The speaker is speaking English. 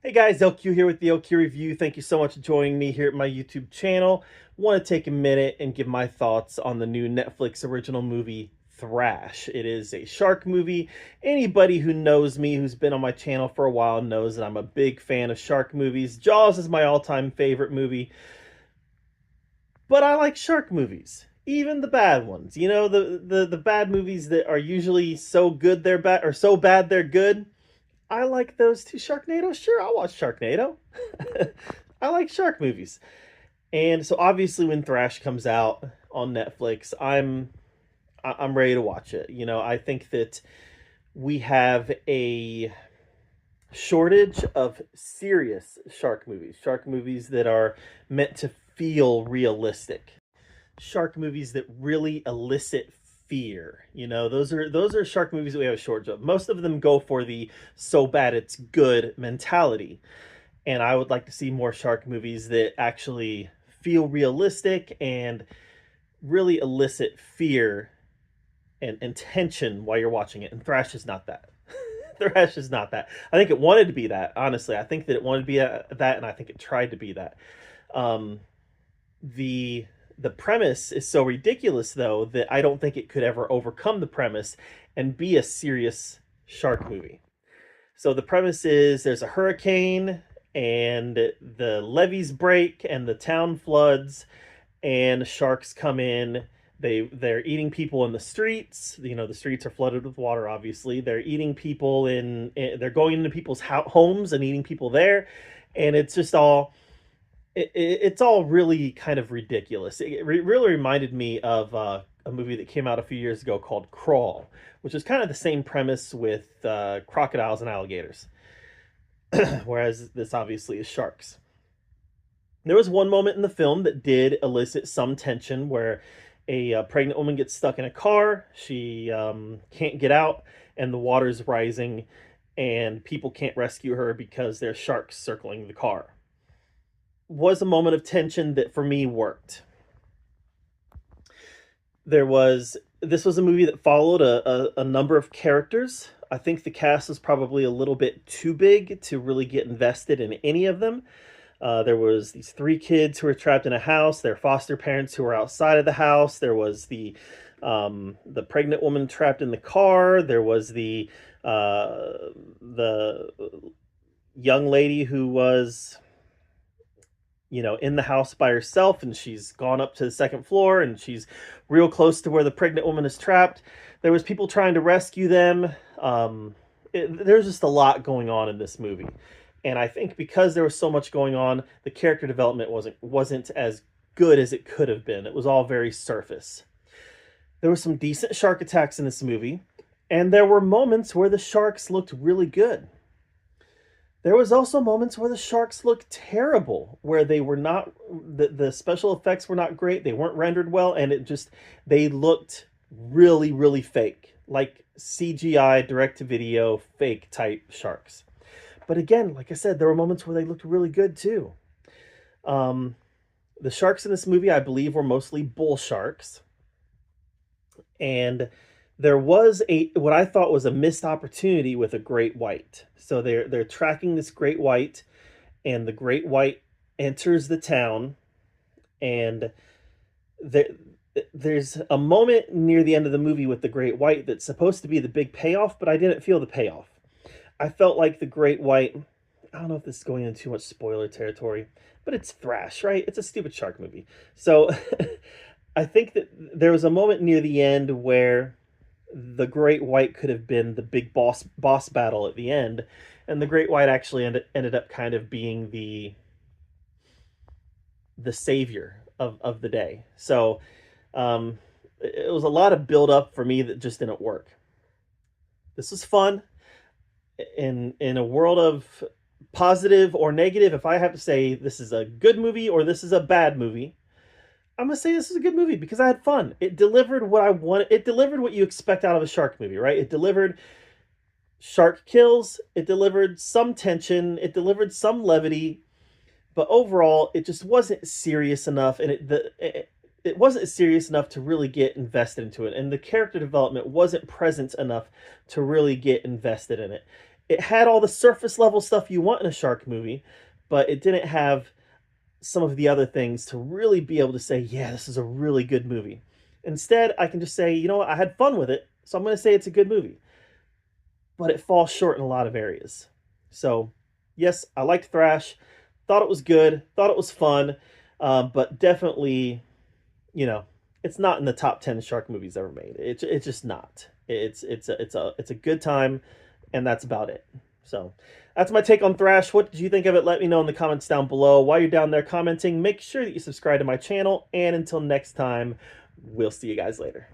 Hey guys, LQ here with the LQ Review. Thank you so much for joining me here at my YouTube channel. Want to take a minute and give my thoughts on the new Netflix original movie, Thrash. It is a shark movie. Anybody who knows me, who's been on my channel for a while, knows that I'm a big fan of shark movies. Jaws is my all-time favorite movie, but I like shark movies. Even the bad ones. You know, the bad movies that are usually so good they're bad, or so bad they're good. I like those too. Sharknado, sure, I'll watch Sharknado. I like shark movies. And so obviously when Thrash comes out on Netflix, I'm ready to watch it. You know, I think that we have a shortage of serious shark movies that are meant to feel realistic. Shark movies that really elicit fear. You know, those are shark movies that we have a shortage of. Most of them go for the so bad it's good mentality. And I would like to see more shark movies that actually feel realistic and really elicit fear and tension while you're watching it. And Thrash is not that. Thrash is not that. I think it wanted to be that, honestly. I think that it wanted to be that, and I think it tried to be that. Um, the the premise is so ridiculous though that I don't think it could ever overcome the premise and be a serious shark movie. So the premise is there's a hurricane and the levees break and the town floods and sharks come in. They're eating people in the streets. You know, the streets are flooded with water, obviously. They're eating people they're going into people's homes and eating people there. And it's just all it's all really kind of ridiculous. It really reminded me of a movie that came out a few years ago called Crawl, which is kind of the same premise with crocodiles and alligators, whereas this obviously is sharks. There was one moment in the film that did elicit some tension where a pregnant woman gets stuck in a car. She can't get out, and the water's rising, and people can't rescue her because there's sharks circling the car. Was a moment of tension that for me worked. This was a movie that followed a number of characters. I think the cast was probably a little bit too big to really get invested in any of them. There was these three kids who were trapped in a house, their foster parents who were outside of the house. There was the pregnant woman trapped in the car. There was the young lady who was, you know, in the house by herself, and she's gone up to the second floor and she's real close to where the pregnant woman is trapped. There was people trying to rescue them. There's just a lot going on in this movie. And I think because there was so much going on, the character development wasn't as good as it could have been. It was all very surface. There were some decent shark attacks in this movie, and there were moments where the sharks looked really good. There was also moments where the sharks looked terrible, where they were not, the special effects were not great, they weren't rendered well, and they looked really, really fake, like CGI, direct-to-video, fake type sharks. But again, like I said, there were moments where they looked really good too. The sharks in this movie, I believe, were mostly bull sharks, and there was what I thought was a missed opportunity with a great white. So they're tracking this great white, and the great white enters the town, and there's a moment near the end of the movie with the great white that's supposed to be the big payoff, but I didn't feel the payoff. I felt like the great white, I don't know if this is going into too much spoiler territory, but it's Thrash, right? It's a stupid shark movie. So I think that there was a moment near the end where the great white could have been the big boss battle at the end, and the great white actually ended up kind of being the savior of the day. So it was a lot of build up for me that just didn't work. This was fun. In a world of positive or negative, if I have to say this is a good movie or this is a bad movie, I'm gonna say this is a good movie because I had fun. It delivered what I wanted. It delivered what you expect out of a shark movie, right? It delivered shark kills. It delivered some tension. It delivered some levity. But overall, it just wasn't serious enough, and it wasn't serious enough to really get invested into it. And the character development wasn't present enough to really get invested in it. It had all the surface level stuff you want in a shark movie, but it didn't have some of the other things to really be able to say, yeah, this is a really good movie. Instead, I can just say, you know what, I had fun with it, so I'm going to say it's a good movie. But it falls short in a lot of areas. So, yes, I liked Thrash, thought it was good, thought it was fun, but definitely, you know, it's not in the top 10 shark movies ever made. It's just not. It's a good time, and that's about it. So that's my take on Thrash. What did you think of it? Let me know in the comments down below. While you're down there commenting, make sure that you subscribe to my channel. And until next time, we'll see you guys later.